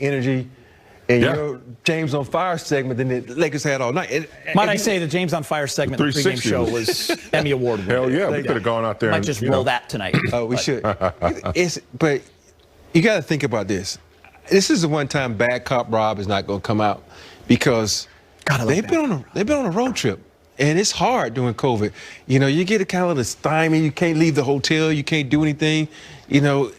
energy and your James on Fire segment than the Lakers had all night. Might I say the James on Fire segment in the pregame show was Emmy Award winning. Hell yeah, we could have gone out there. Might just roll that tonight. Oh, we should. But you got to think about this. This is the one time Bad Cop Rob is not going to come out because they've been on a road trip. And it's hard during COVID. You know, you get a kind of a stymie. You can't leave the hotel. You can't do anything. You know,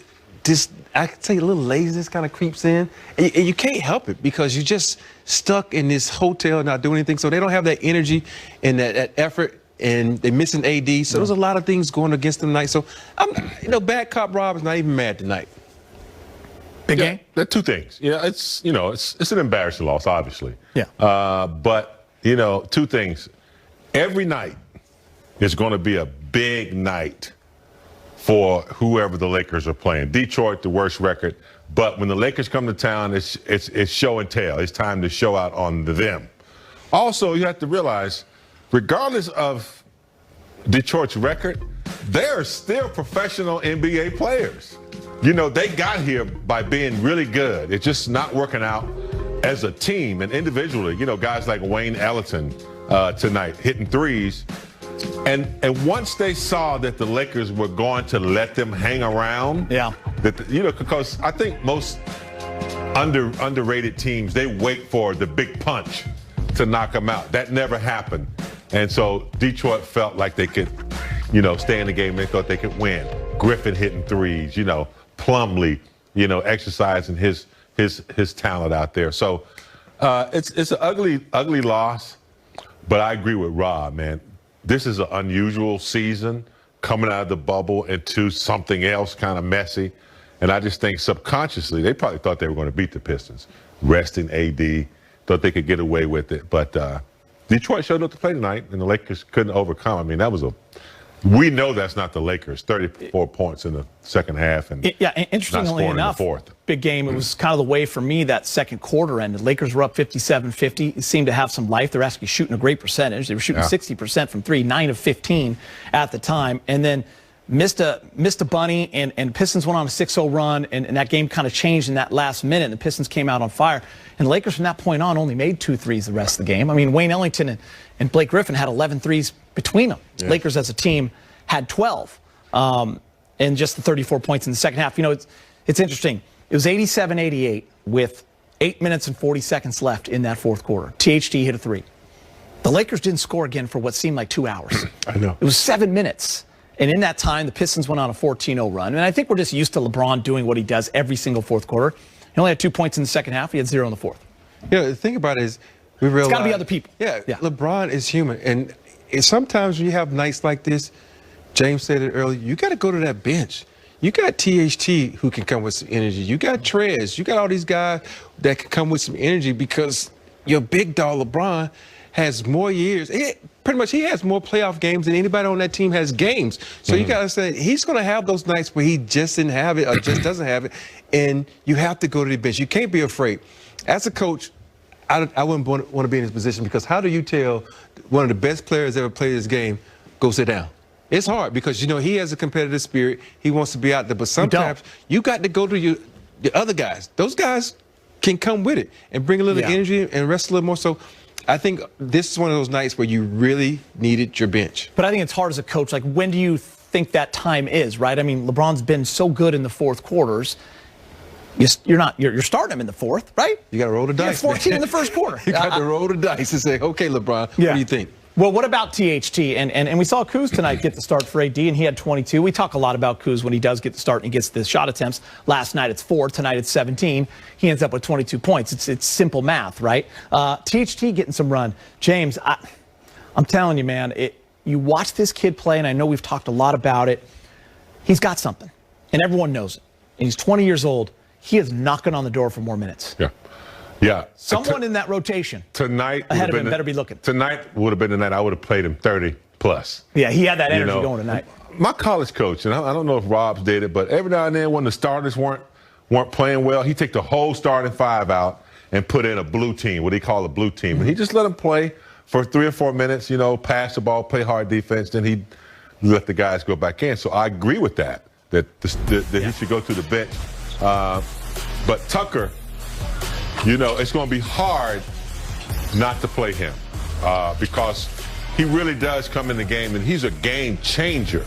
just I could say a little laziness kind of creeps in. And you can't help it because you're just stuck in this hotel not doing anything. So they don't have that energy and that effort. And they're missing AD. So there's a lot of things going against them tonight. So, Bad Cop Rob is not even mad tonight. Big game? There are two things. Yeah, it's an embarrassing loss, obviously. Yeah. But, two things. Every night is going to be a big night for whoever the Lakers are playing. Detroit, the worst record. But when the Lakers come to town, it's show and tell. It's time to show out on them. Also, you have to realize, regardless of Detroit's record, they are still professional NBA players. They got here by being really good. It's just not working out as a team and individually. Guys like Wayne Ellington tonight hitting threes. And once they saw that the Lakers were going to let them hang around, because I think most underrated teams, they wait for the big punch to knock them out. That never happened. And so Detroit felt like they could, stay in the game. They thought they could win. Griffin hitting threes, Plumlee, exercising his talent out there. So it's an ugly loss. But I agree with Rob, man. This is an unusual season coming out of the bubble into something else kind of messy. And I just think subconsciously they probably thought they were going to beat the Pistons. Resting AD, thought they could get away with it. But Detroit showed up to play tonight, and the Lakers couldn't overcome. I mean, we know that's not the Lakers. 34 points in the second half, and interestingly enough, big game. It was kind of the way for me that second quarter ended. Lakers were up 57-50. It seemed to have some life. They're actually shooting a great percentage. They were shooting 60% from three, 9 of 15 at the time, and then missed a bunny, and Pistons went on a 6-0 run, and that game kind of changed in that last minute. And the Pistons came out on fire, and the Lakers from that point on only made 2 threes the rest of the game. I mean, Wayne Ellington and Blake Griffin had 11 threes between them. Yeah. Lakers as a team had 12, and just the 34 points in the second half. It's interesting. It was 87-88 with 8 minutes and 40 seconds left in that fourth quarter. THT hit a three. The Lakers didn't score again for what seemed like 2 hours. I know. It was 7 minutes. And in that time, the Pistons went on a 14-0 run. And I think we're just used to LeBron doing what he does every single fourth quarter. He only had 2 points in the second half. He had 0 in the fourth. The thing about it is we realize... It's got to be other people. Yeah, LeBron is human. And sometimes when you have nights like this, James said it earlier, you got to go to that bench. You got THT who can come with some energy. You got Trez. You got all these guys that can come with some energy because your big dog LeBron has more years. Pretty much he has more playoff games than anybody on that team has games. So you got to say he's going to have those nights where he just didn't have it or just doesn't have it. And you have to go to the bench. You can't be afraid. As a coach, I wouldn't want to be in this position because how do you tell one of the best players ever played this game, go sit down? It's hard because, he has a competitive spirit. He wants to be out there. But sometimes you got to go to the other guys. Those guys can come with it and bring a little energy and rest a little more. So I think this is one of those nights where you really needed your bench. But I think it's hard as a coach. Like, when do you think that time is, right? I mean, LeBron's been so good in the fourth quarters. You're starting him in the fourth, right? You got to roll the dice. 14 in the first quarter. You got to roll the dice and say, okay, LeBron, what do you think? Well, what about THT? And we saw Kuz tonight get the start for AD, and he had 22. We talk a lot about Kuz when he does get the start and he gets the shot attempts. Last night it's 4. Tonight it's 17. He ends up with 22 points. It's simple math, right? THT getting some run. James, I'm telling you, man, you watch this kid play, and I know we've talked a lot about it. He's got something, and everyone knows it. And he's 20 years old. He is knocking on the door for more minutes. Yeah. Someone in that rotation tonight ahead of him better be looking. Tonight would have been the night I would have played him 30 plus. Yeah, he had that energy going tonight. My college coach, and I don't know if Rob's did it, but every now and then when the starters weren't playing well, he'd take the whole starting 5 out and put in a blue team, what he called a blue team. And he just let them play for 3 or 4 minutes, pass the ball, play hard defense, then he'd let the guys go back in. So I agree with that he should go to the bench. But Tucker you know, it's going to be hard not to play him because he really does come in the game, and he's a game changer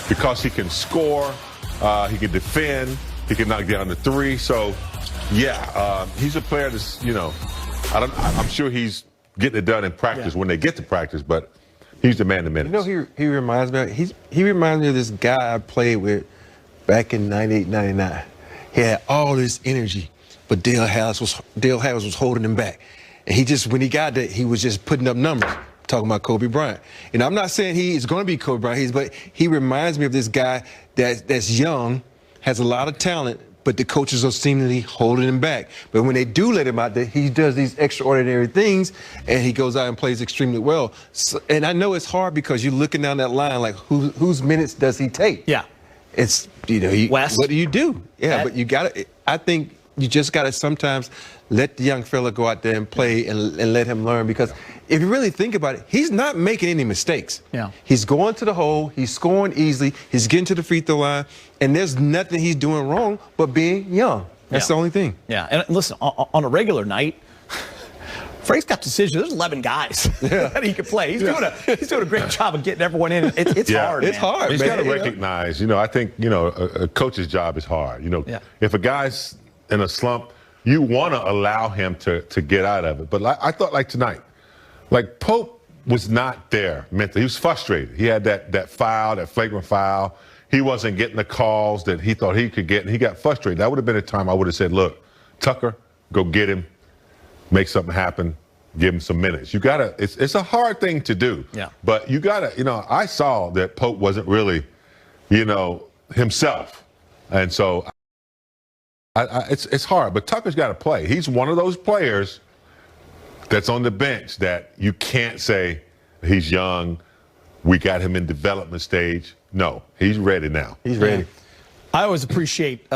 because he can score, he can defend, he can knock down the three. So, yeah, he's a player that's, you know, I'm sure he's getting it done in practice when they get to practice, but he's the man of minutes. You know, he reminds me of, he reminds me of this guy I played with back in 98, 99. He had all this energy, but Dale Harris was holding him back. And he just, when he got there, he was just putting up numbers, talking about Kobe Bryant. And I'm not saying he is going to be Kobe Bryant, but he reminds me of this guy that's young, has a lot of talent, but the coaches are seemingly holding him back. But when they do let him out there, he does these extraordinary things, and he goes out and plays extremely well. So, and I know it's hard because you're looking down that line like, whose minutes does he take? Yeah. It's, you know, West. What do you do? Yeah, but you got to, I think you just got to sometimes let the young fella go out there and play and let him learn, because if you really think about it, he's not making any mistakes. Yeah. He's going to the hole, he's scoring easily, he's getting to the free throw line, and there's nothing he's doing wrong but being young. That's the only thing. Yeah, and listen, on a regular night, Frank's got decisions. There's 11 guys that he can play. He's doing a great job of getting everyone in. It's hard. It's hard. He's got to recognize, you know, I think, you know, a coach's job is hard. You know, if a guy's in a slump, you want to allow him to get out of it. But I thought, like tonight, like Pope was not there mentally. He was frustrated. He had that foul, that flagrant foul. He wasn't getting the calls that he thought he could get, and he got frustrated. That would have been a time I would have said, look, Tucker, go get him, make something happen, give him some minutes. You got to, it's a hard thing to do. Yeah. But you got to, you know, I saw that Pope wasn't really, you know, himself. And so it's hard, but Tucker's got to play. He's one of those players that's on the bench that you can't say he's young, we got him in development stage. No, he's ready now. He's ready. I always appreciate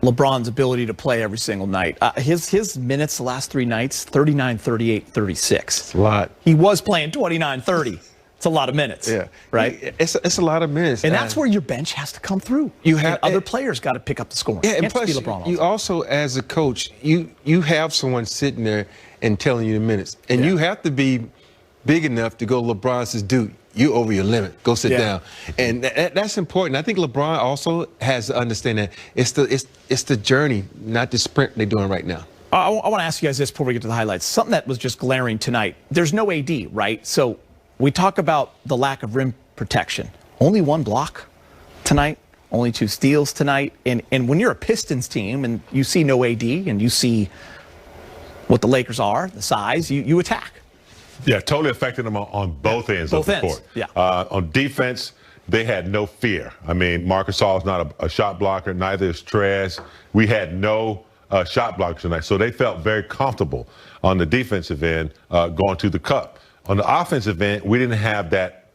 LeBron's ability to play every single night. His minutes the last 3 nights, 39, 38, 36. It's a lot. He was playing 29, 30. It's a lot of minutes. Yeah. Right? It's a lot of minutes. And that's where your bench has to come through. You have other players got to pick up the scoring. Yeah, and plus, you also, as a coach, you have someone sitting there and telling you the minutes. And you have to be big enough to go, LeBron says, dude, you over your limit. Go sit down. And that's important. I think LeBron also has to understand that it's the journey, not the sprint they're doing right now. I want to ask you guys this before we get to the highlights. Something that was just glaring tonight. There's no AD, right? So we talk about the lack of rim protection. Only 1 block tonight. Only 2 steals tonight. And when you're a Pistons team and you see no AD and you see what the Lakers are, the size, you attack. Yeah, totally affected them on both ends of the court. Yeah. On defense, they had no fear. I mean, Marcus Gasol is not a shot blocker. Neither is Trez. We had no shot blockers tonight, so they felt very comfortable on the defensive end going to the cup. On the offensive end, we didn't have that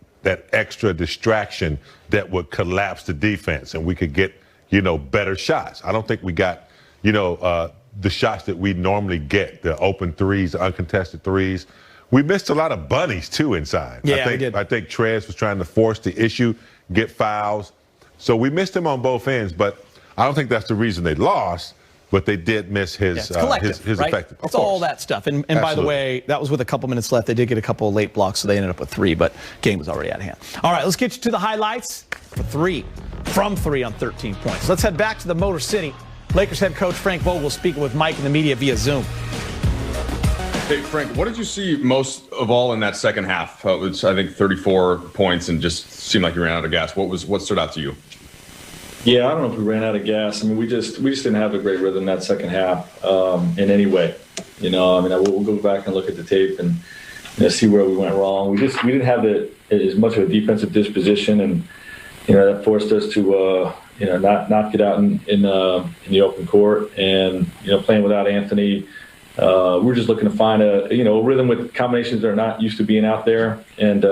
extra distraction that would collapse the defense, and we could get, you know, better shots. I don't think we got, you know, the shots that we normally get, the open threes, the uncontested threes. We missed a lot of bunnies, too, inside. Yeah, we did. I think Trez was trying to force the issue, get fouls. So we missed him on both ends, but I don't think that's the reason they lost, but they did miss his right? effective. It's all that stuff. And by the way, that was with a couple minutes left. They did get a couple of late blocks, so they ended up with 3, but game was already out of hand. All right, let's get you to the highlights for 3. From 3 on 13 points. Let's head back to the Motor City. Lakers head coach Frank Vogel speaking with Mike and the media via Zoom. Hey, Frank, what did you see most of all in that second half? It was, I think, 34 points and just seemed like you ran out of gas. What stood out to you? Yeah, I don't know if we ran out of gas. I mean, we just didn't have a great rhythm that second half in any way. You know, I mean, we'll go back and look at the tape and see where we went wrong. We didn't have as much of a defensive disposition, and you know that forced us to not get out in the open court, and you know playing without Anthony. We're just looking to find a rhythm with combinations that are not used to being out there, and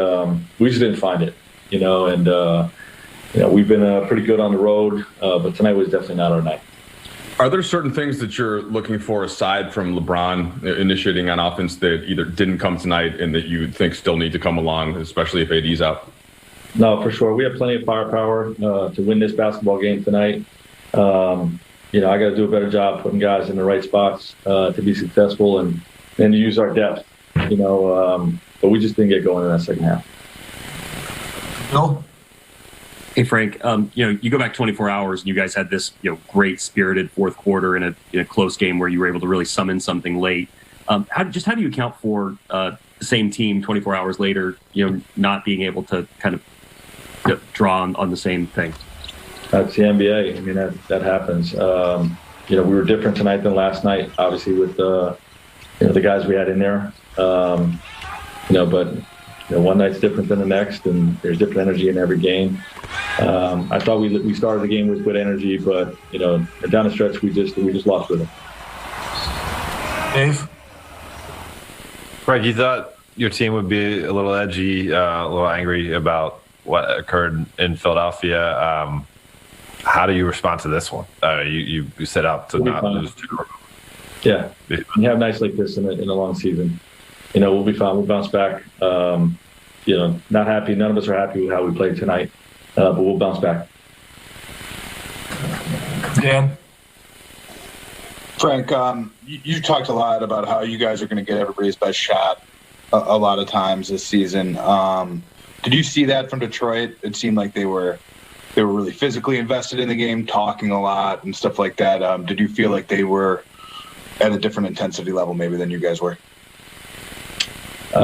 we just didn't find it, and we've been pretty good on the road, but tonight was definitely not our night. Are there certain things that you're looking for aside from LeBron initiating on offense that either didn't come tonight and that you think still need to come along, especially if AD's out? No, for sure. We have plenty of firepower to win this basketball game tonight. I got to do a better job putting guys in the right spots to be successful and to use our depth. But we just didn't get going in that second half. Bill? Hey, Frank, you go back 24 hours and you guys had this, great spirited fourth quarter in a close game where you were able to really summon something late. How do you account for the same team 24 hours later, not being able to kind of draw on the same thing? That's the NBA. I mean, that happens. We were different tonight than last night, obviously with the guys we had in there. But one night's different than the next, and there's different energy in every game. I thought we started the game with good energy, but down the stretch we just lost with it. Dave? Frank, you thought your team would be a little edgy, a little angry about what occurred in Philadelphia. How do you respond to this one? You set out to not lose two. Yeah, you have nights like this in a long season. We'll be fine. We'll bounce back. Not happy. None of us are happy with how we played tonight, but we'll bounce back. Dan? Frank, you talked a lot about how you guys are going to get everybody's best shot a lot of times this season. Did you see that from Detroit? It seemed like they were really physically invested in the game, talking a lot and stuff like that. Did you feel like they were at a different intensity level maybe than you guys were? I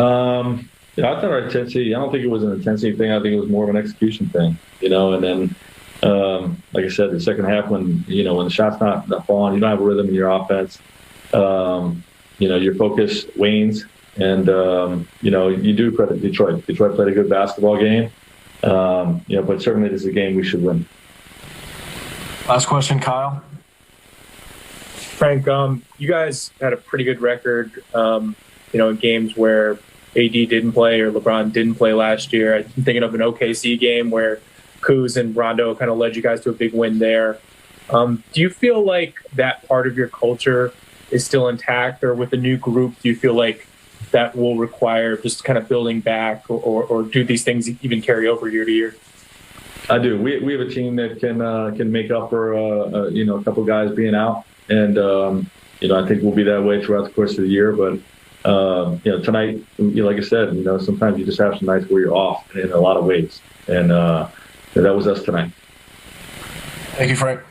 thought our intensity, I don't think it was an intensity thing. I think it was more of an execution thing, and then, like I said, the second half when the shot's not falling, you don't have a rhythm in your offense. Your focus wanes and, you do credit Detroit. Detroit played a good basketball game. But certainly this is a game we should win. Last question, Kyle. Frank, you guys had a pretty good record, in games where AD didn't play or LeBron didn't play last year. I'm thinking of an OKC game where Kuz and Rondo kind of led you guys to a big win there. Do you feel like that part of your culture is still intact, or with the new group, do you feel like that will require just kind of building back, or do these things even carry over year to year? I do. We have a team that can make up for a couple guys being out, and I think we'll be that way throughout the course of the year. But tonight, like I said, sometimes you just have some nights where you're off in a lot of ways, and that was us tonight. Thank you, Frank.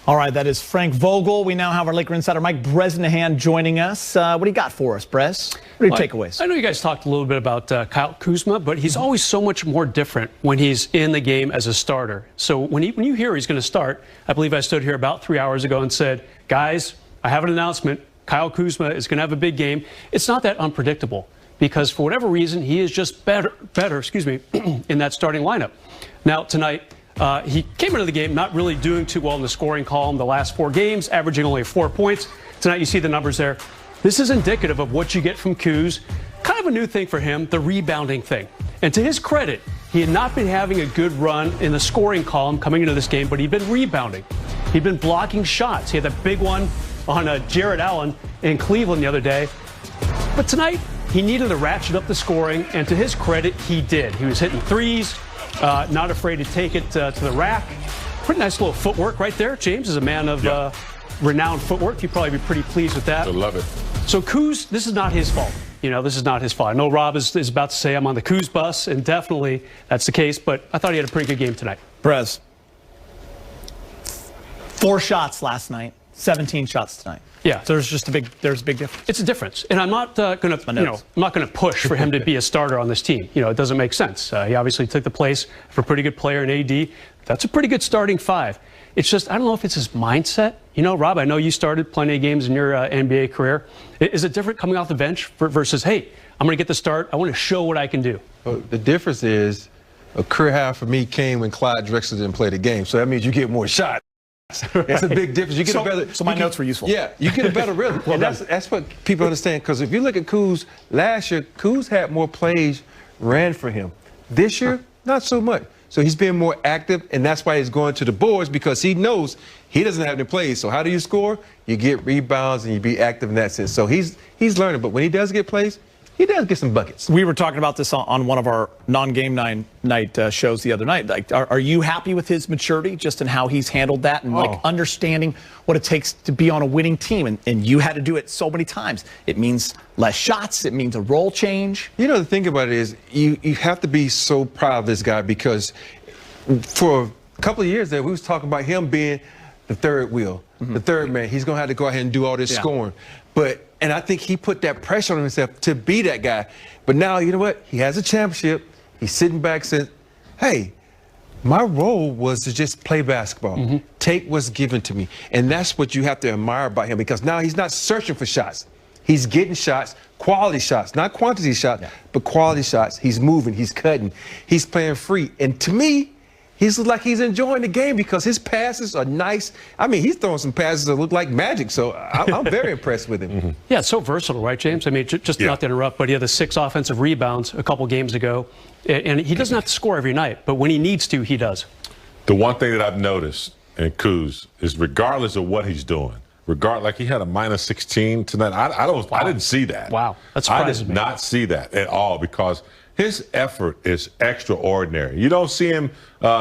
All right, that is Frank Vogel. We now have our Laker insider Mike Bresnahan joining us. What do you got for us, Brez? What are your takeaways? I know you guys talked a little bit about Kyle Kuzma, but he's always so much more different when he's in the game as a starter. So when you hear he's going to start, I believe I stood here about 3 hours ago and said, guys, I have an announcement. Kyle Kuzma is going to have a big game. It's not that unpredictable because for whatever reason, he is just better, in that starting lineup. Now, tonight, he came into the game not really doing too well in the scoring column the last 4 games, averaging only 4 points. Tonight, you see the numbers there. This is indicative of what you get from Kuz. Kind of a new thing for him, the rebounding thing. And to his credit, he had not been having a good run in the scoring column coming into this game, but he'd been rebounding. He'd been blocking shots. He had that big one on Jared Allen in Cleveland the other day. But tonight, he needed to ratchet up the scoring, and to his credit, he did. He was hitting threes, not afraid to take it to the rack. Pretty nice little footwork right there. James is a man of renowned footwork. You'd probably be pretty pleased with that. I love it. So Kuz, this is not his fault. This is not his fault. I know Rob is about to say I'm on the Kuz bus, and definitely that's the case, but I thought he had a pretty good game tonight. Brez. 4 shots last night, 17 shots tonight. Yeah. So there's a big difference. It's a difference, and I'm not going to, I'm not going to push for him to be a starter on this team. It doesn't make sense. He obviously took the place for a pretty good player in AD. That's a pretty good starting 5. It's just, I don't know if it's his mindset. Rob, I know you started plenty of games in your NBA career. Is it different coming off the bench versus, hey, I'm going to get the start. I want to show what I can do. Well, the difference is a career high for me came when Clyde Drexler didn't play the game. So that means you get more shots. It's a big difference. You get a better. So my notes were useful. Yeah, you get a better rhythm. And that's what people understand. Because if you look at Kuz last year, Kuz had more plays ran for him. This year, not so much. So he's being more active, and that's why he's going to the boards because he knows he doesn't have any plays. So how do you score? You get rebounds and you be active in that sense. So he's learning. But when he does get plays, he does get some buckets. We were talking about this on one of our non-game night shows the other night. Like, are you happy with his maturity, just in how he's handled that and like understanding what it takes to be on a winning team? And you had to do it so many times. It means less shots. It means a role change. You know, the thing about it is you have to be so proud of this guy, because for a couple of years there, we was talking about him being the third wheel, the third man. He's going to have to go ahead and do all this scoring. And I think he put that pressure on himself to be that guy. But now, you know what? He has a championship. He's sitting back saying, hey, my role was to just play basketball, take what's given to me. And that's what you have to admire about him, because now he's not searching for shots. He's getting shots, quality shots, not quantity shots, but quality shots. He's moving, he's cutting, he's playing free. And to me, he's like he's enjoying the game, because his passes are nice. I mean, he's throwing some passes that look like magic, so I'm very impressed with him. Yeah, it's so versatile, right, James? I mean, just not to interrupt, but he had the 6 offensive rebounds a couple games ago, and he doesn't have to score every night, but when he needs to, he does. The one thing that I've noticed in Kuz is, regardless of what he's doing, like he had a minus 16 tonight. I didn't see that. Wow, that's I surprising did me. not see that at all, because his effort is extraordinary. You don't see him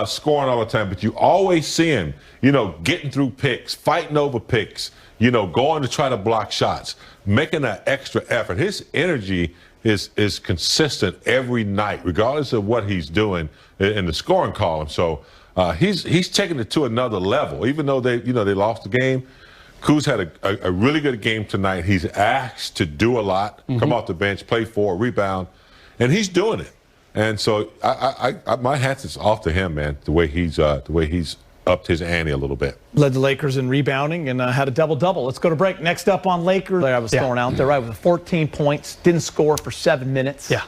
scoring all the time, but you always see him, you know, getting through picks, fighting over picks, you know, going to try to block shots, making that extra effort. His energy is consistent every night, regardless of what he's doing in the scoring column. So he's taking it to another level. Even though they lost the game, Kuz had a really good game tonight. He's asked to do a lot, come off the bench, play 4, rebound. And he's doing it, and so my hats is off to him, man. The way he's upped his ante a little bit. Led the Lakers in rebounding and had a double-double. Let's go to break. Next up on Lakers, I was throwing out there, right, with 14 points, didn't score for 7 minutes. Yeah,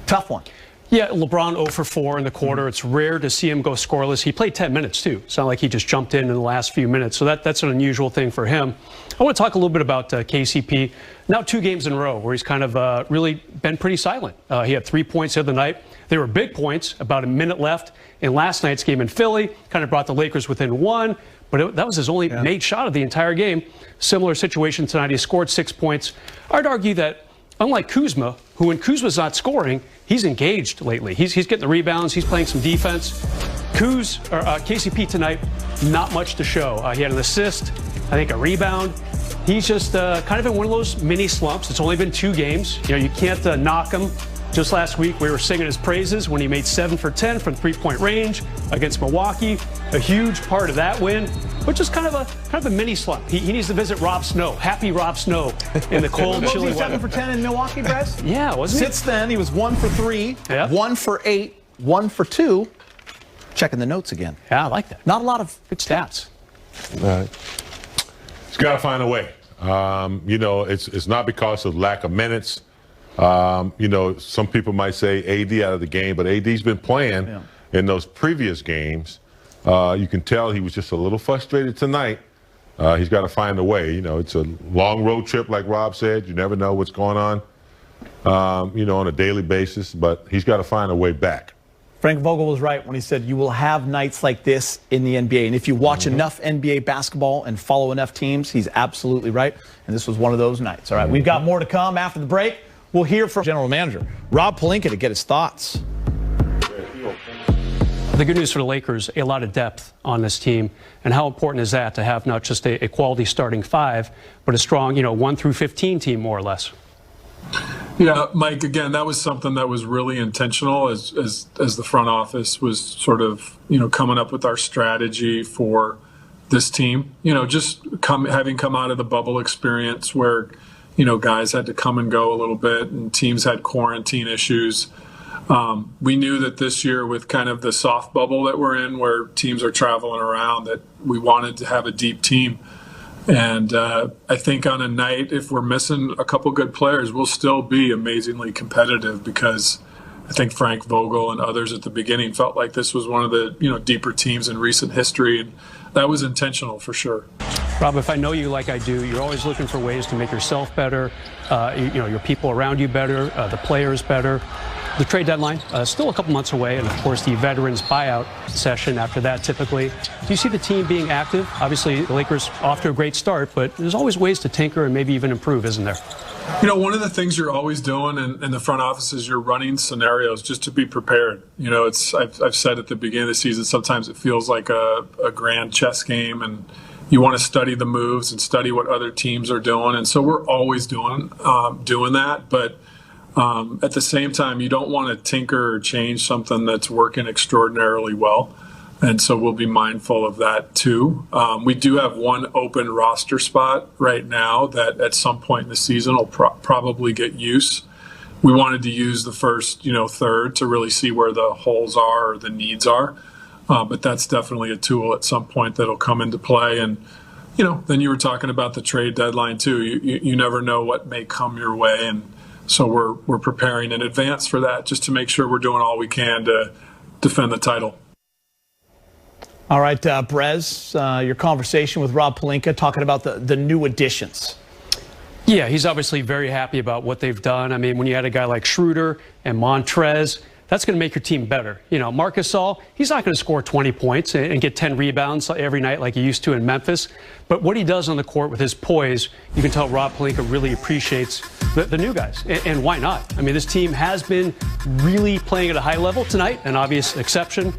tough one. Yeah, LeBron 0 for 4 in the quarter. It's rare to see him go scoreless. He played 10 minutes, too. It's not like he just jumped in the last few minutes. So that's an unusual thing for him. I want to talk a little bit about KCP. Now 2 games in a row where he's kind of really been pretty silent. He had 3 points the other night. They were big points, about a minute left in last night's game in Philly. Kind of brought the Lakers within 1, but that was his only made shot of the entire game. Similar situation tonight. He scored 6 points. I'd argue that, unlike Kuzma, who when Kuzma's not scoring, he's engaged lately. He's getting the rebounds. He's playing some defense. KCP tonight, not much to show. He had an assist, I think a rebound. He's just kind of in one of those mini slumps. It's only been 2 games. You know, you can't knock him. Just last week, we were singing his praises when he made 7 for 10 from 3-point range against Milwaukee. A huge part of that win, but just kind of a mini slump. He needs to visit Rob Snow, happy Rob Snow, in the cold, chilly weather. 7 for 10 in Milwaukee, Bress? Yeah, wasn't he? Since then, he was 1 for 3, 1 for 8, 1 for 2. Checking the notes again. Yeah, I like that. Not a lot of good stats. He's got to find a way. You know, it's not because of lack of minutes. You know, some people might say AD out of the game, but AD's been playing in those previous games. You can tell he was just a little frustrated tonight. He's got to find a way. You know, it's a long road trip, like Rob said. You never know what's going on, you know, on a daily basis, but he's got to find a way back. Frank Vogel was right when he said you will have nights like this in the NBA. And if you watch enough NBA basketball and follow enough teams, he's absolutely right. And this was one of those nights. All right, we've got more to come after the break. We'll hear from General Manager Rob Pelinka to get his thoughts. The good news for the Lakers, a lot of depth on this team. And how important is that to have not just a quality starting 5, but a strong, 1 through 15 team, more or less? Yeah, Mike, again, that was something that was really intentional as the front office was sort of, coming up with our strategy for this team. Just having come out of the bubble experience where, guys had to come and go a little bit and teams had quarantine issues. We knew that this year with kind of the soft bubble that we're in where teams are traveling around that we wanted to have a deep team. And I think on a night, if we're missing a couple good players, we'll still be amazingly competitive because I think Frank Vogel and others at the beginning felt like this was one of the deeper teams in recent history, and that was intentional for sure. Rob, if I know you like I do, you're always looking for ways to make yourself better, your people around you better, the players better. the trade deadline, still a couple months away, and of course the veterans buyout session after that typically. Do you see the team being active? Obviously, the Lakers off to a great start, but there's always ways to tinker and maybe even improve, isn't there? You know, one of the things you're always doing in the front office is you're running scenarios just to be prepared. You know, I've said at the beginning of the season, sometimes it feels like a grand chess game, and you want to study the moves and study what other teams are doing. And so we're always doing that. But at the same time, you don't want to tinker or change something that's working extraordinarily well. And so we'll be mindful of that too. We do have one open roster spot right now that at some point in the season will probably get use. We wanted to use the first, third to really see where the holes are or the needs are. But that's definitely a tool at some point that'll come into play. And, then you were talking about the trade deadline too. You never know what may come your way. And so we're preparing in advance for that just to make sure we're doing all we can to defend the title. All right, Brez, your conversation with Rob Pelinka talking about the new additions. Yeah, he's obviously very happy about what they've done. I mean, when you had a guy like Schroeder and Montrez, that's going to make your team better. Marc Gasol, he's not going to score 20 points and get 10 rebounds every night like he used to in Memphis. But what he does on the court with his poise, you can tell Rob Pelinka really appreciates the new guys. And why not? I mean, this team has been really playing at a high level tonight, an obvious exception.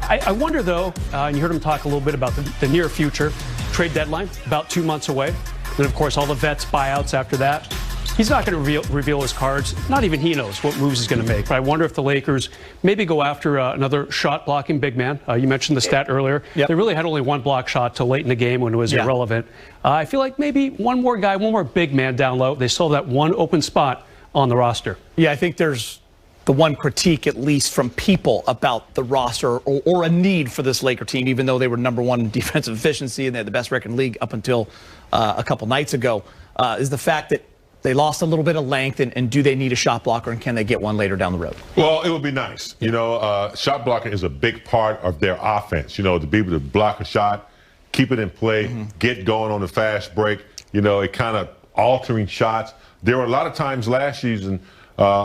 I wonder, though, and you heard him talk a little bit about the near future, trade deadline, about 2 months away. Then, of course, all the vets buyouts after that. He's not going to reveal his cards. Not even he knows what moves he's going to make. But I wonder if the Lakers maybe go after another shot-blocking big man. You mentioned the stat earlier. Yep. They really had only one block shot till late in the game when it was irrelevant. I feel like maybe one more guy, one more big man down low. They still have that one open spot on the roster. Yeah, I think there's the one critique, at least from people, about the roster or a need for this Laker team, even though they were #1 in defensive efficiency and they had the best record in the league up until a couple nights ago, is the fact that they lost a little bit of length, and do they need a shot blocker, and can they get one later down the road? Well, it would be nice. Shot blocking is a big part of their offense, to be able to block a shot, keep it in play, get going on the fast break, it kind of altering shots. There were a lot of times last season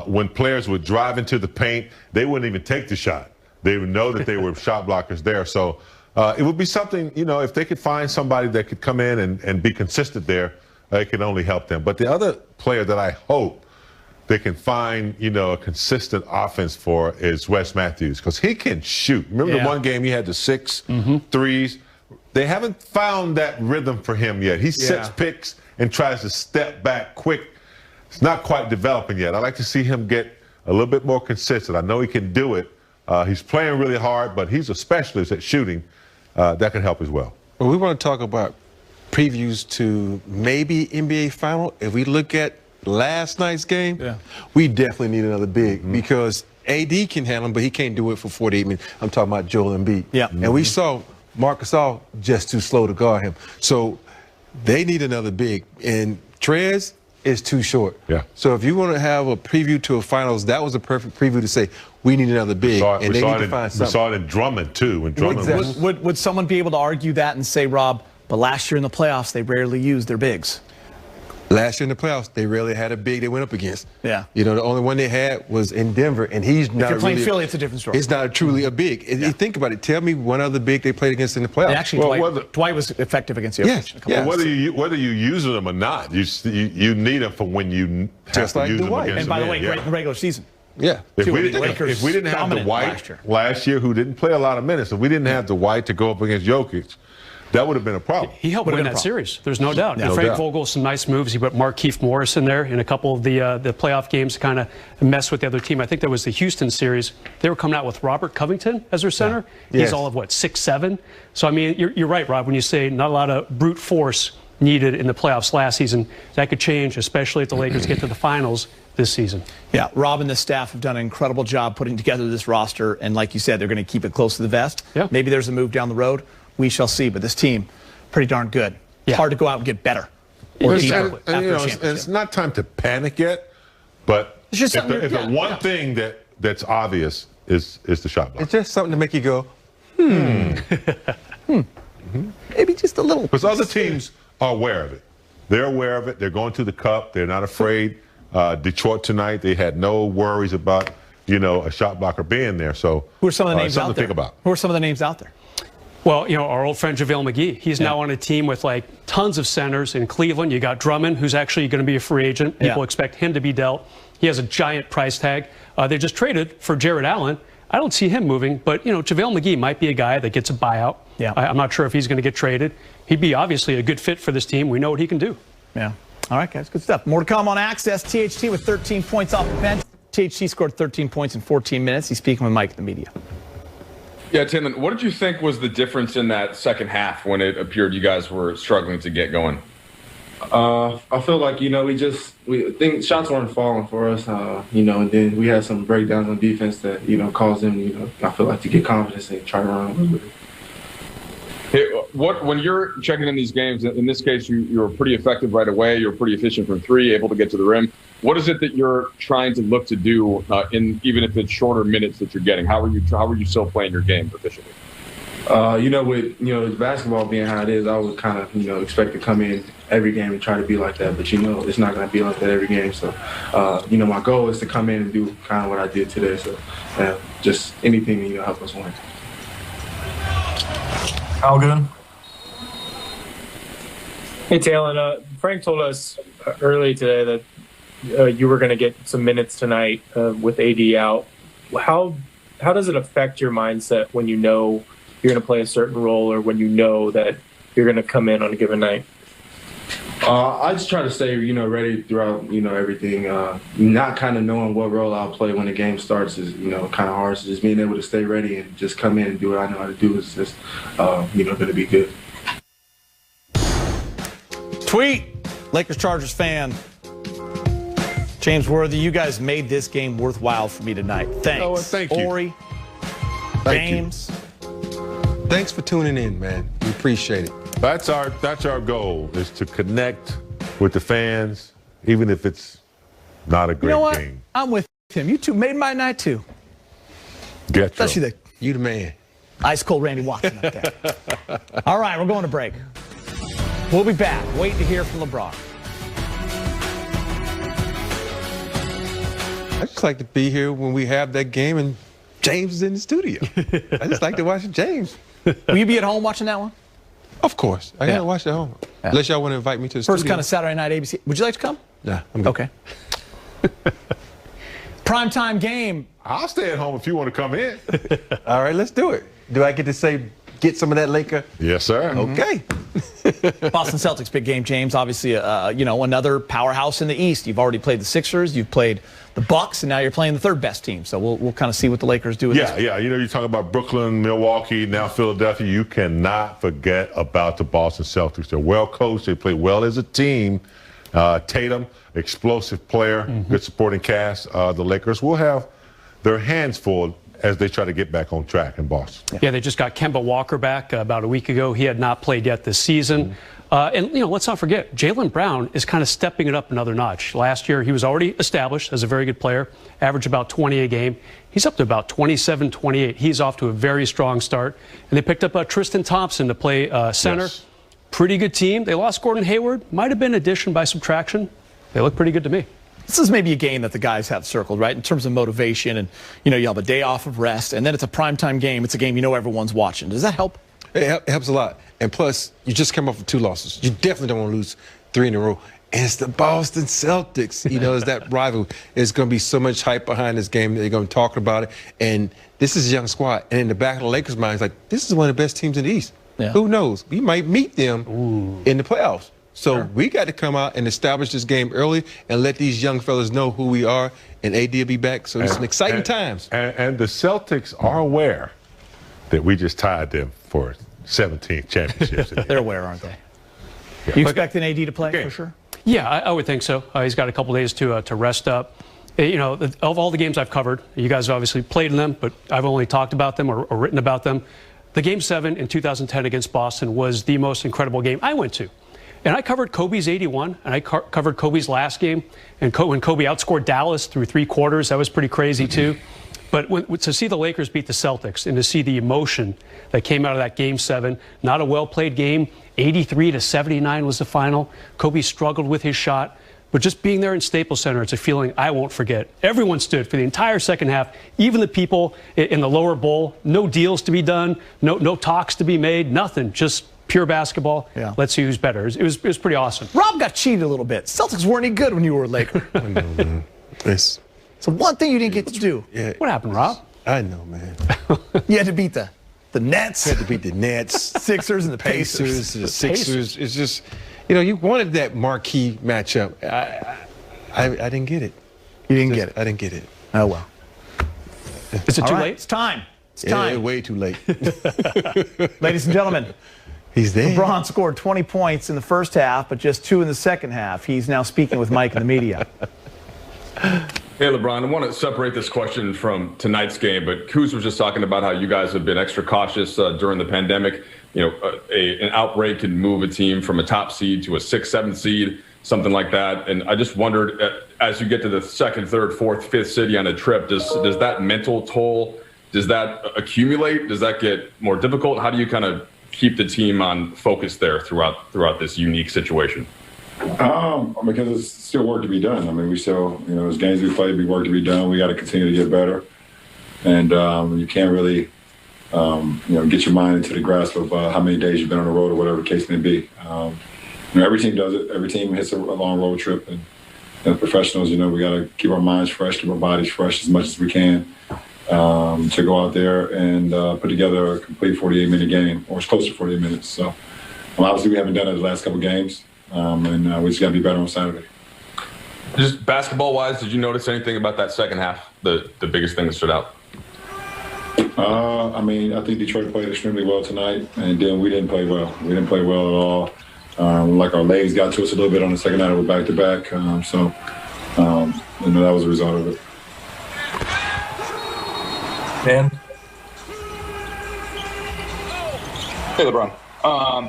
when players would drive into the paint, they wouldn't even take the shot. They would know that they were shot blockers there. So it would be something, if they could find somebody that could come in and be consistent there, it can only help them. But the other player that I hope they can find, a consistent offense for is Wes Matthews, because he can shoot. Remember the one game he had the 6 threes? They haven't found that rhythm for him yet. He sets picks and tries to step back quick. It's not quite developing yet. I'd like to see him get a little bit more consistent. I know he can do it. He's playing really hard, but he's a specialist at shooting. That can help as well. Well, we want to talk about previews to maybe NBA Final. If we look at last night's game, we definitely need another big because AD can handle him, but he can't do it for 48 minutes. I'm talking about Joel Embiid. And we saw Marc Gasol just too slow to guard him. So they need another big. And Trez is too short. So if you want to have a preview to a finals, that was a perfect preview to say we need another big. And they need to find something. We saw it in Drummond, too. When Drummond would someone be able to argue that and say, Rob, but last year in the playoffs, they rarely used their bigs? Last year in the playoffs, they rarely had a big they went up against. Yeah. The only one they had was in Denver, and he's not. If you're playing really, Philly, it's a different story. It's not truly a big. You think about it. Tell me one other big they played against in the playoffs. And actually, Dwight was effective against Jokic. Well, whether you using them or not, you need them for when you have to use them against And by the way, great in the regular season. If we didn't have Dwight last year, who didn't play a lot of minutes, if we didn't have Dwight to go up against Jokic, that would have been a problem. He helped win that series. There's no doubt. And Frank Vogel, some nice moves. He put Markieff Morris in there in a couple of the playoff games to kind of mess with the other team. I think that was the Houston series. They were coming out with Robert Covington as their center. He's all of, 6'7"? So, I mean, you're right, Rob, when you say not a lot of brute force needed in the playoffs last season. That could change, especially if the Lakers get to the finals this season. Yeah, Rob and the staff have done an incredible job putting together this roster. And like you said, they're going to keep it close to the vest. Maybe there's a move down the road. We shall see, but this team, pretty darn good. It's hard to go out and get better. Or deeper it's not time to panic yet, but it's just if the one thing that's obvious is the shot block. It's just something to make you go, Maybe just a little. Because other teams are aware of it. They're aware of it. They're going to the cup. They're not afraid. Detroit tonight, they had no worries about a shot blocker being there. So who are some of the names out there? Something to think about. Who are some of the names out there? Well, our old friend JaVale McGee. He's now on a team with like tons of centers in Cleveland. You got Drummond, who's actually going to be a free agent. People expect him to be dealt. He has a giant price tag. They just traded for Jared Allen. I don't see him moving, but JaVale McGee might be a guy that gets a buyout. Yeah. I'm not sure if he's going to get traded. He'd be obviously a good fit for this team. We know what he can do. Yeah. All right, guys, good stuff. More to come on Access. THT with 13 points off the bench. THT scored 13 points in 14 minutes. He's speaking with Mike in the media. Yeah, Tim, what did you think was the difference in that second half when it appeared you guys were struggling to get going? I feel like, we think shots weren't falling for us, and then we had some breakdowns on defense that, caused them, I feel like to get confidence and try to run with it. Hey, when you're checking in these games, in this case, you were pretty effective right away. You were pretty efficient from three, able to get to the rim. What is it that you're trying to look to do even if it's shorter minutes that you're getting? How are you still playing your game efficiently? With basketball being how it is, I would kind of, expect to come in every game and try to be like that. But, it's not going to be like that every game. So, my goal is to come in and do kind of what I did today. So, just anything to help us win. All good. Hey, Talon, Frank told us early today that you were going to get some minutes tonight with AD out. How does it affect your mindset when you know you're going to play a certain role or when you know that you're going to come in on a given night? I just try to stay, ready throughout, everything. Not kind of knowing what role I'll play when the game starts is, kind of hard. So just being able to stay ready and just come in and do what I know how to do is just, going to be good. Tweet, Lakers Chargers fan. James Worthy, you guys made this game worthwhile for me tonight. Thanks. Oh, thank you. Ori, James. Thanks for tuning in, man. We appreciate it. That's our goal, is to connect with the fans, even if it's not a great game. I'm with him. You two made my night too. Especially you the man. Ice cold Randy Watson up there. All right, we're going to break. We'll be back. Waiting to hear from LeBron. I just like to be here when we have that game and James is in the studio. I just like to watch James. Will you be at home watching that one? Of course. I gotta watch it at home. Yeah. Unless y'all want to invite me to the studio. First kind of Saturday night ABC. Would you like to come? Yeah, I'm good. Okay. Primetime game. I'll stay at home if you want to come in. All right, let's do it. Do I get to get some of that Laker? Yes, sir. Okay. Boston Celtics, big game, James. Obviously, another powerhouse in the East. You've already played the Sixers, you've played the Bucks, and now you're playing the third best team. So we'll kind of see what the Lakers do with this. Yeah. You talk about Brooklyn, Milwaukee, now Philadelphia. You cannot forget about the Boston Celtics. They're well coached. They play well as a team. Tatum, explosive player, good supporting cast. The Lakers will have their hands full as they try to get back on track in Boston. Yeah, they just got Kemba Walker back about a week ago. He had not played yet this season. And let's not forget, Jaylen Brown is kind of stepping it up another notch. Last year, he was already established as a very good player, averaged about 20 a game. He's up to about 27, 28. He's off to a very strong start. And they picked up Tristan Thompson to play center. Yes. Pretty good team. They lost Gordon Hayward. Might have been addition by subtraction. They look pretty good to me. This is maybe a game that the guys have circled, right, in terms of motivation. And, you have a day off of rest, and then it's a primetime game. It's a game everyone's watching. Does that help? It helps a lot. And plus, you just come off with 2 losses. You definitely don't want to lose 3 in a row. And it's the Boston Celtics. It's that rivalry. There's going to be so much hype behind this game. They're going to talk about it. And this is a young squad. And in the back of the Lakers' mind, it's like, this is one of the best teams in the East. Yeah. Who knows? We might meet them in the playoffs. So we got to come out and establish this game early and let these young fellas know who we are. And AD will be back. So it's some exciting times. And the Celtics are aware that we just tied them for 17 championships. They're aware, aren't they? Yeah. You expecting AD to play for sure? Yeah, I would think so. He's got a couple days to rest up. Of all the games I've covered, you guys obviously played in them, but I've only talked about them or written about them. The Game 7 in 2010 against Boston was the most incredible game I went to. And I covered Kobe's 81, and I covered Kobe's last game. And when Kobe outscored Dallas through 3 quarters, that was pretty crazy too. But to see the Lakers beat the Celtics and to see the emotion that came out of that Game 7, not a well-played game, 83-79 was the final. Kobe struggled with his shot. but just being there in Staples Center, it's a feeling I won't forget. Everyone stood for the entire second half, even the people in the lower bowl. No deals to be done, no talks to be made, nothing, just pure basketball. Yeah. Let's see who's better. It was pretty awesome. Rob got cheated a little bit. Celtics weren't any good when you were a Laker. I know, man. So one thing you didn't get to do. Yeah. What happened, Rob? I know, man. You had to beat the Nets. You had to beat the Nets. Sixers and the Pacers. The Sixers. It's just, you wanted that marquee matchup. I didn't get it. You didn't get it. I didn't get it. Oh, well. Is it too late? It's time. It's Yeah, time. way too late. Ladies and gentlemen, he's there. LeBron scored 20 points in the first half, but just 2 in the second half. He's now speaking with Mike in the media. Hey, LeBron, I want to separate this question from tonight's game, but Kuz was just talking about how you guys have been extra cautious during the pandemic. An outbreak can move a team from a top seed to a 6th, 7th seed, something like that. And I just wondered, as you get to the 2nd, 3rd, 4th, 5th city on a trip, does that mental toll, does that accumulate? Does that get more difficult? How do you kind of keep the team on focus there throughout this unique situation? Because it's still work to be done. I mean, we still, there's games we play, be work to be done. We got to continue to get better. And you can't really, get your mind into the grasp of how many days you've been on the road or whatever the case may be. Every team does it. Every team hits a long road trip. And as professionals, we got to keep our minds fresh, keep our bodies fresh as much as we can to go out there and put together a complete 48-minute game, or as close to 48 minutes. So obviously we haven't done it the last couple of games. And we just got to be better on Saturday. Just basketball-wise, did you notice anything about that second half, the biggest thing that stood out? I think Detroit played extremely well tonight, and then we didn't play well. We didn't play well at all. Like our legs got to us a little bit on the second night of a back-to-back. That was a result of it. Dan? Hey, LeBron.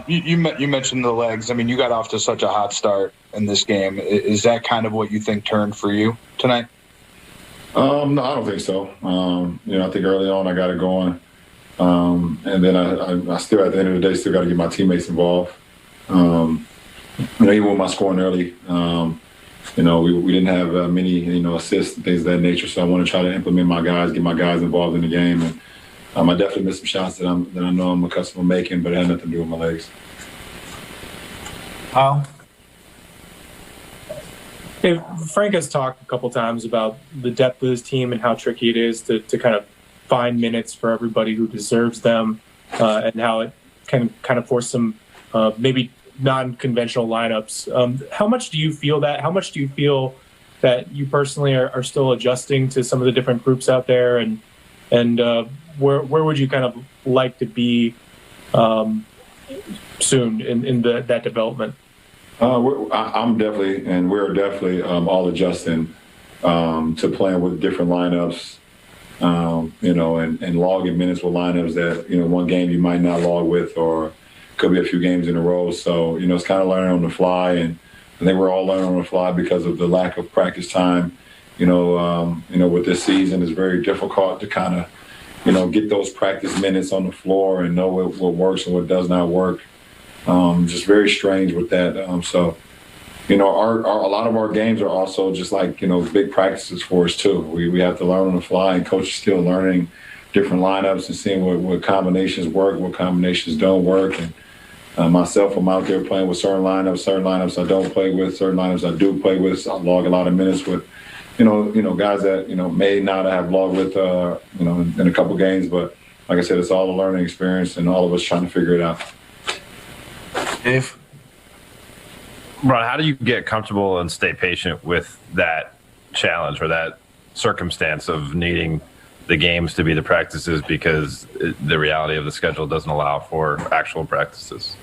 You mentioned the legs. I mean, you got off to such a hot start in this game. Is that kind of what you think turned for you tonight? No, I don't think so. I think early on I got it going. And then I still, at the end of the day, still got to get my teammates involved. Even with my scoring early, we didn't have many, assists and things of that nature. So I want to try to implement my guys, get my guys involved in the game. And I definitely missed some shots that I know I'm accustomed to making, but it had nothing to do with my legs. Kyle? Hey, Frank has talked a couple times about the depth of his team and how tricky it is to kind of find minutes for everybody who deserves them, and how it can kind of force some maybe non-conventional lineups. How much do you feel that? How much do you feel that you personally are still adjusting to some of the different groups out there, and where would you kind of like to be soon in that development? I'm definitely, and we're definitely all adjusting to playing with different lineups, and logging minutes with lineups that, one game you might not log with, or could be a few games in a row. So, it's kind of learning on the fly, and I think we're all learning on the fly because of the lack of practice time. With this season, it's very difficult to kind of, get those practice minutes on the floor and know what works and what does not work. Just very strange with that. A lot of our games are also just like, big practices for us too. We have to learn on the fly, and coach is still learning different lineups and seeing what combinations work, what combinations don't work. And myself, I'm out there playing with certain lineups I don't play with, certain lineups I do play with. So I log a lot of minutes with, guys that, may not have logged with, in a couple games. But like I said, it's all a learning experience, and all of us trying to figure it out. Dave? Ron, how do you get comfortable and stay patient with that challenge or that circumstance of needing the games to be the practices because the reality of the schedule doesn't allow for actual practices?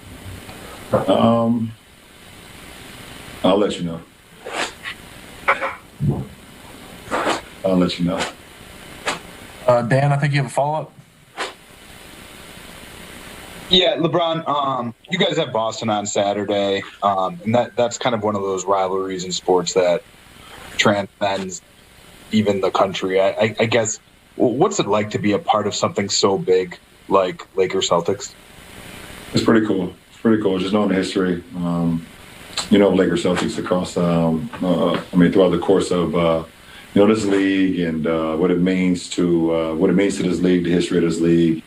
I'll let you know. Dan, I think you have a follow-up. Yeah, LeBron, you guys have Boston on Saturday, and that's kind of one of those rivalries in sports that transcends even the country. I guess, what's it like to be a part of something so big like Lakers Celtics? It's pretty cool. Just knowing the history. Lakers Celtics across, throughout the course of, this league and what it means to this league, the history of this league,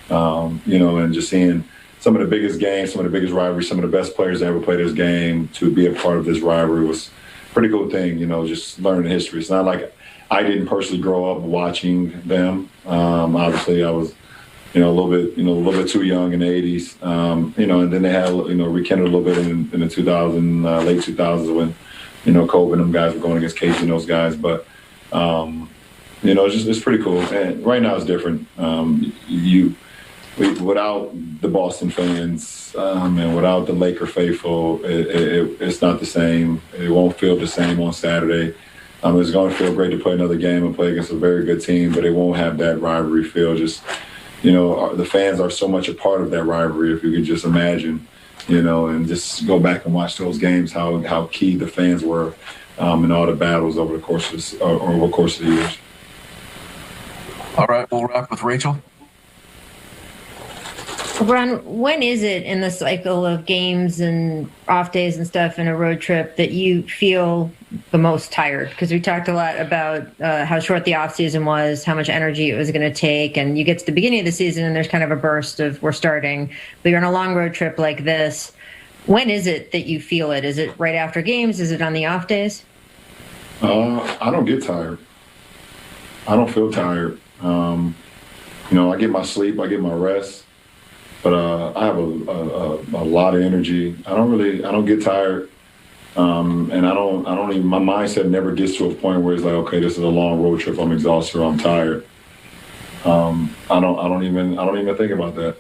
and just seeing some of the biggest games, some of the biggest rivalries, some of the best players that ever played this game to be a part of this rivalry was a pretty cool thing, just learning the history. It's not like I didn't personally grow up watching them. Obviously, I was, a little bit too young in the 80s, and then they had, rekindled a little bit in the 2000, late 2000s when, Kobe and them guys were going against KG and those guys. But, it's pretty cool. And right now it's different. Without the Boston fans and without the Laker faithful, it's not the same. It won't feel the same on Saturday. It's going to feel great to play another game and play against a very good team, but it won't have that rivalry feel. Just, the fans are so much a part of that rivalry, if you could just imagine, and just go back and watch those games, how key the fans were in all the battles over the course of the years. All right, we'll wrap with Rachel. LeBron, when is it in the cycle of games and off days and stuff in a road trip that you feel the most tired? Because we talked a lot about how short the off season was, how much energy it was going to take, and you get to the beginning of the season and there's kind of a burst of we're starting, but you're on a long road trip like this. When is it that you feel it? Is it right after games? Is it on the off days? I don't get tired. I don't feel tired. I get my sleep, I get my rest. But I have a lot of energy. I don't get tired, and I don't even. My mindset never gets to a point where it's like, okay, this is a long road trip. I'm exhausted. Or I'm tired. I don't even think about that.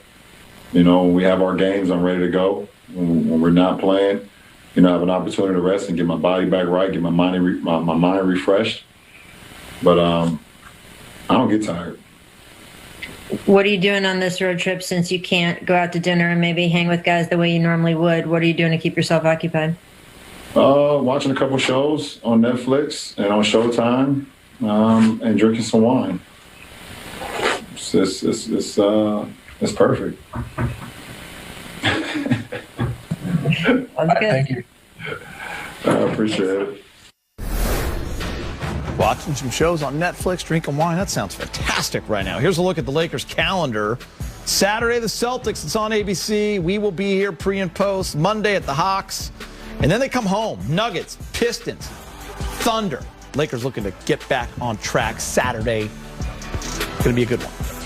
When we have our games, I'm ready to go. When we're not playing, I have an opportunity to rest and get my body back right, get my mind refreshed. But I don't get tired. What are you doing on this road trip since you can't go out to dinner and maybe hang with guys the way you normally would? What are you doing to keep yourself occupied? Watching a couple shows on Netflix and on Showtime, and drinking some wine. It's perfect. That's good. Thank you. I appreciate it. Watching some shows on Netflix, drinking wine. That sounds fantastic right now. Here's a look at the Lakers calendar. Saturday, the Celtics. It's on ABC. We will be here pre and post. Monday at the Hawks. And then they come home. Nuggets, Pistons, Thunder. Lakers looking to get back on track Saturday. Going to be a good one.